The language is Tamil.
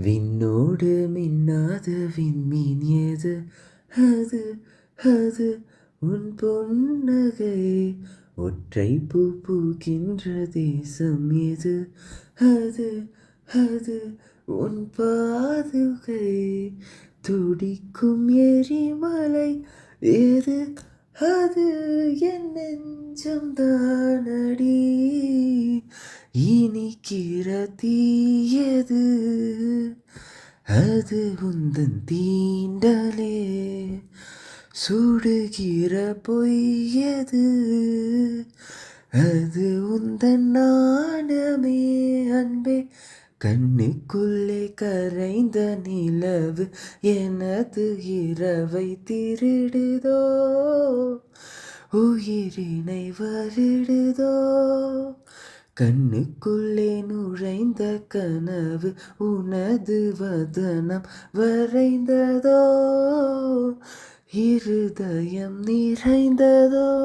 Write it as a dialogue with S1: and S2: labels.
S1: விண்ணோடு மின்னாத விண்மீன் எது? அது அது உன் பொன்னகை. ஒற்றை பூ பூக்கின்ற தேசம் எது? அது அது உன் பாதுகை. துடிக்கும் எரிமலை எது? அது என் நெஞ்சம் தானடி. இனிக்கிற தீயது? அது உந்தன் தீண்டலே. சுடுகிற பொய்யது? அது உந்தன் நாணமே அன்பே. கண்ணுக்குள்ளே கரைந்த நிலவு எனது இரவை திருடுதோ, உயிரினை வருடுதோ. கண்ணுக்குள்ளே நுழைந்த கனவு உனது வதனம் வரைந்ததோ, இருதயம் நிறைந்ததோ.